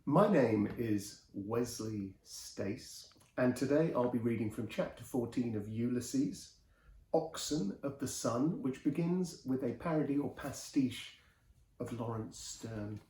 My name is Wesley Stace, and today I'll be reading from chapter 14 of Ulysses, Oxen of the Sun, which begins with a parody or pastiche of Lawrence Sterne.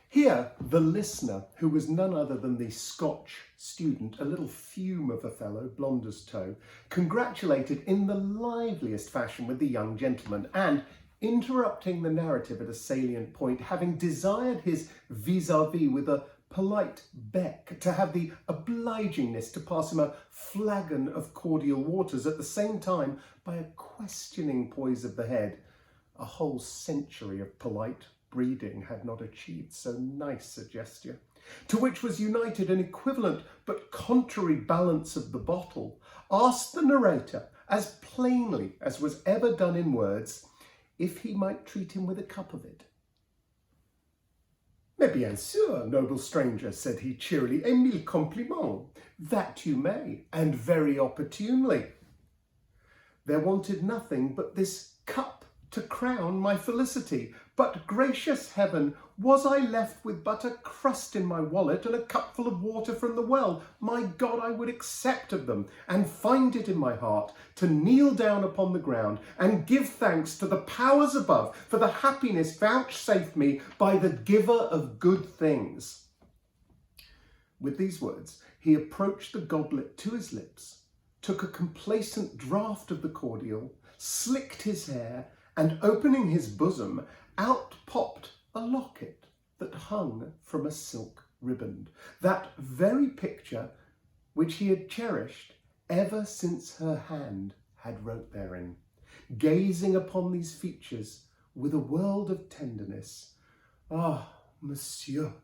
Here, the listener, who was none other than the Scotch student, a little fume of a fellow, blond as tow, congratulated in the liveliest fashion with the young gentleman, and interrupting the narrative at a salient point, having desired his vis-a-vis with a polite beck to have the obligingness to pass him a flagon of cordial waters, at the same time by a questioning poise of the head. A whole century of polite breeding had not achieved so nice a gesture, to which was united an equivalent but contrary balance of the bottle, asked the narrator, as plainly as was ever done in words, if he might treat him with a cup of it. "Mais bien sûr, noble stranger," said he cheerily, "et mille compliments. That you may, and very opportunely. There wanted nothing but this cup to crown my felicity. But, gracious heaven, was I left with but a crust in my wallet and a cupful of water from the well, my God, I would accept of them, and find it in my heart to kneel down upon the ground and give thanks to the powers above for the happiness vouchsafed me by the giver of good things." With these words, he approached the goblet to his lips, took a complacent draught of the cordial, slicked his hair, and opening his bosom, out popped a locket that hung from a silk riband, that very picture which he had cherished ever since her hand had wrote therein. Gazing upon these features with a world of tenderness, "Ah, monsieur,"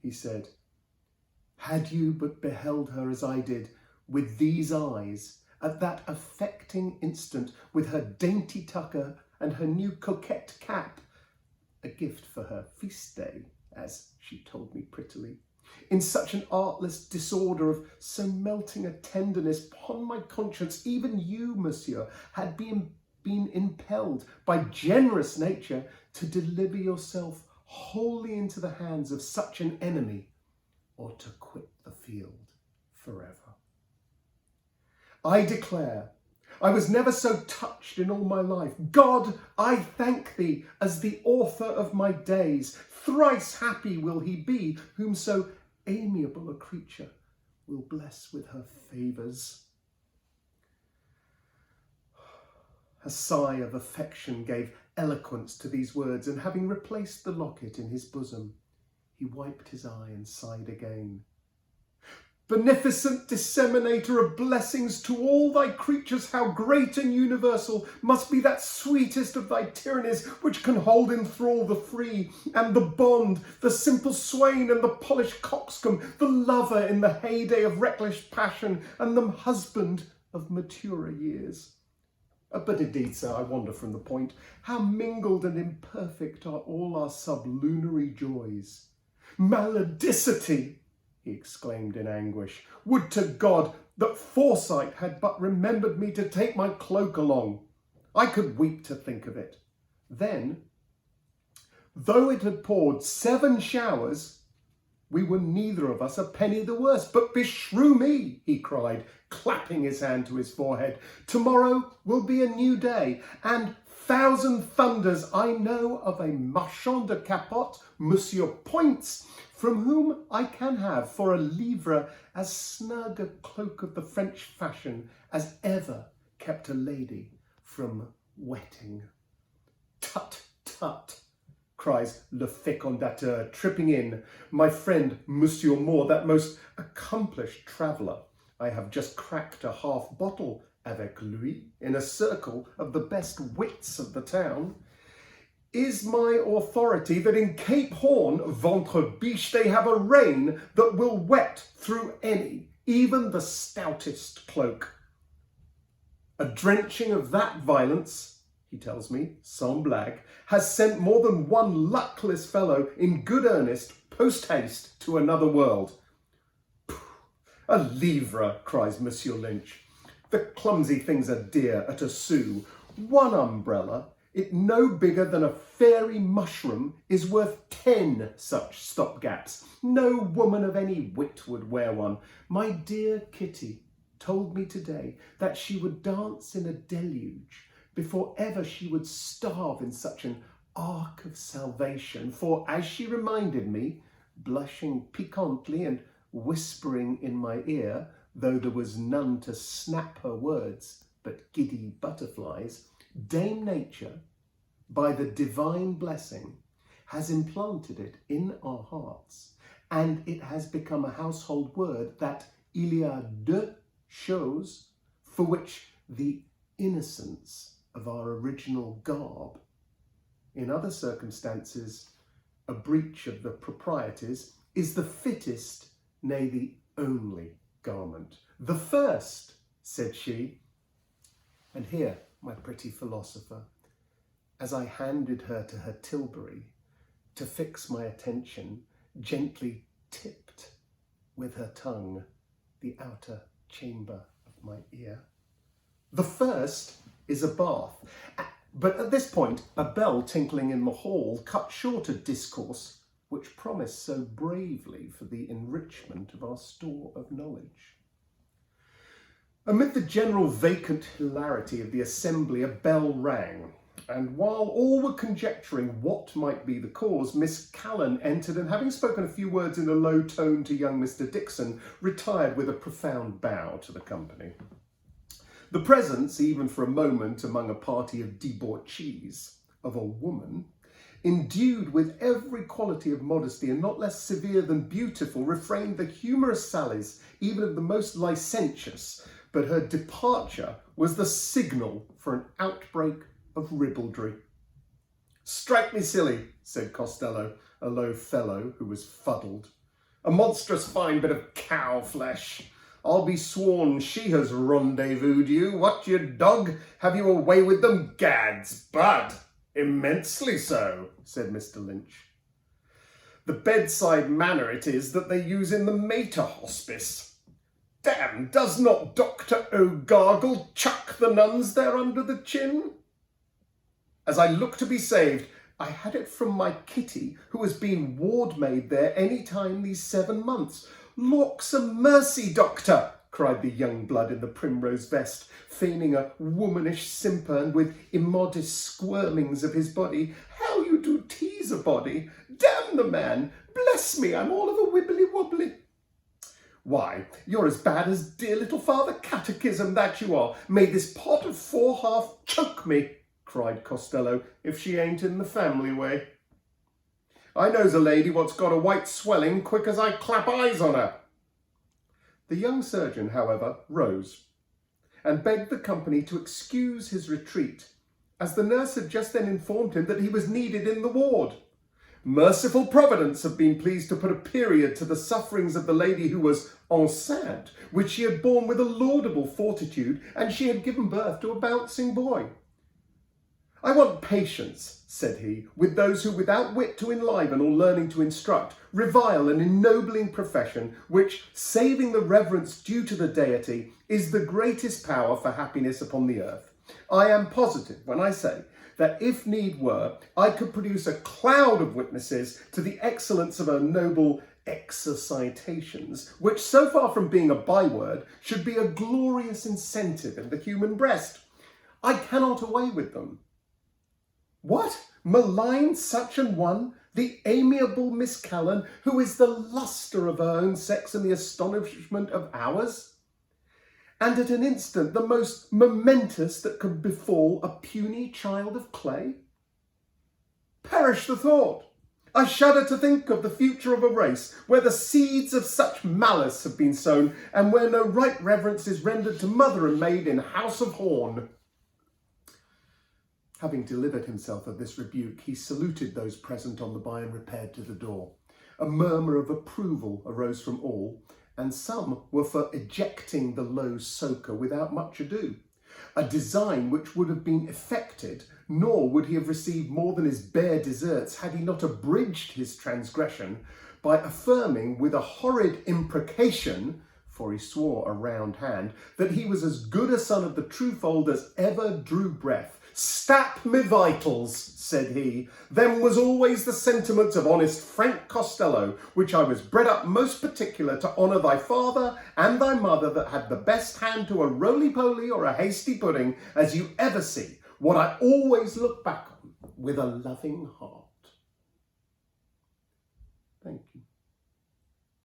he said, "had you but beheld her as I did, with these eyes, at that affecting instant, with her dainty tucker and her new coquette cap, a gift for her feast day, as she told me prettily, in such an artless disorder of so melting a tenderness, upon my conscience, even you, monsieur, had been impelled by generous nature to deliver yourself wholly into the hands of such an enemy, or to quit the field forever. I declare I was never so touched in all my life. God, I thank thee as the author of my days. Thrice happy will he be whom so amiable a creature will bless with her favours." A sigh of affection gave eloquence to these words, and having replaced the locket in his bosom, he wiped his eye and sighed again. "Beneficent disseminator of blessings to all thy creatures, how great and universal must be that sweetest of thy tyrannies which can hold in thrall the free and the bond, the simple swain and the polished coxcomb, the lover in the heyday of reckless passion and the husband of maturer years. But indeed, sir, I wander from the point. How mingled and imperfect are all our sublunary joys. Maledicity!" he exclaimed in anguish. "Would to God that foresight had but remembered me to take my cloak along. I could weep to think of it. Then, though it had poured 7 showers, we were neither of us a penny the worse. But beshrew me," he cried, clapping his hand to his forehead, "tomorrow will be a new day, and 1,000 thunders, I know of a marchand de capote, Monsieur Points, from whom I can have for a livre as snug a cloak of the French fashion as ever kept a lady from wetting." "Tut, tut," cries le fécondateur, tripping in, "my friend Monsieur Moore, that most accomplished traveller. I have just cracked a half bottle avec lui in a circle of the best wits of the town. Is my authority that in Cape Horn, ventre biche, they have a rain that will wet through any, even the stoutest cloak. A drenching of that violence," he tells me, sans blague, "has sent more than one luckless fellow in good earnest post-haste to another world." "A livre," cries Monsieur Lynch. "The clumsy things are dear at a sou. One umbrella it no bigger than a fairy mushroom, is worth 10 such stopgaps. No woman of any wit would wear one. My dear Kitty told me today that she would dance in a deluge before ever she would starve in such an ark of salvation, for, as she reminded me, blushing piquantly and whispering in my ear, though there was none to snap her words but giddy butterflies, Dame Nature, by the divine blessing, has implanted it in our hearts, and it has become a household word that il y a deux choses for which the innocence of our original garb, in other circumstances a breach of the proprieties, is the fittest, nay the only garment. The first, said she, and here, my pretty philosopher, as I handed her to her tilbury to fix my attention, gently tipped with her tongue the outer chamber of my ear. The first is a bath. But at this point, a bell tinkling in the hall cut short a discourse which promised so bravely for the enrichment of our store of knowledge. Amid the general vacant hilarity of the assembly, a bell rang, and while all were conjecturing what might be the cause, Miss Callan entered, and having spoken a few words in a low tone to young Mr. Dixon, retired with a profound bow to the company. The presence, even for a moment among a party of debauchees, of a woman, endued with every quality of modesty and not less severe than beautiful, refrained the humorous sallies even of the most licentious, but her departure was the signal for an outbreak of ribaldry. "Strike me silly," said Costello, a low fellow who was fuddled. "A monstrous fine bit of cow flesh. I'll be sworn she has rendezvoused you. What, you dog? Have you a way with them? Gads, bud! Immensely so," said Mr. Lynch. "The bedside manner it is that they use in the Mater Hospice. Damn, does not Dr. O'Gargle chuck the nuns there under the chin? As I look to be saved, I had it from my Kitty, who has been ward maid there any time these 7 months. Lawks a mercy, doctor," cried the young blood in the primrose vest, feigning a womanish simper and with immodest squirmings of his body. "How you do tease a body! Damn the man! Bless me, I'm all of a wibbly-wobbly." "Why, you're as bad as dear little Father Catechism, that you are. May this pot of 4/2 choke me," cried Costello, "if she ain't in the family way. I knows a lady what's got a white swelling quick as I clap eyes on her." The young surgeon, however, rose and begged the company to excuse his retreat, as the nurse had just then informed him that he was needed in the ward. Merciful Providence had been pleased to put a period to the sufferings of the lady who was enceinte, which she had borne with a laudable fortitude, and she had given birth to a bouncing boy. "I want patience," said he, "with those who, without wit to enliven or learning to instruct, revile an ennobling profession, which, saving the reverence due to the deity, is the greatest power for happiness upon the earth. I am positive when I say that, if need were, I could produce a cloud of witnesses to the excellence of her noble exercitations, which, so far from being a byword, should be a glorious incentive in the human breast. I cannot away with them." "What? Malign such an one? The amiable Miss Callan, who is the lustre of her own sex and the astonishment of ours? And at an instant the most momentous that could befall a puny child of clay? Perish the thought! I shudder to think of the future of a race where the seeds of such malice have been sown, and where no right reverence is rendered to mother and maid in house of horn." Having delivered himself of this rebuke, he saluted those present on the by and repaired to the door. A murmur of approval arose from all, and some were for ejecting the low soaker without much ado, a design which would have been effected, nor would he have received more than his bare deserts had he not abridged his transgression by affirming with a horrid imprecation, for he swore a round hand, that he was as good a son of the true fold as ever drew breath, "Stap me vitals," said he, "them was always the sentiments of honest Frank Costello, which I was bred up most particular to honour thy father and thy mother that had the best hand to a roly-poly or a hasty pudding as you ever see, what I always look back on with a loving heart."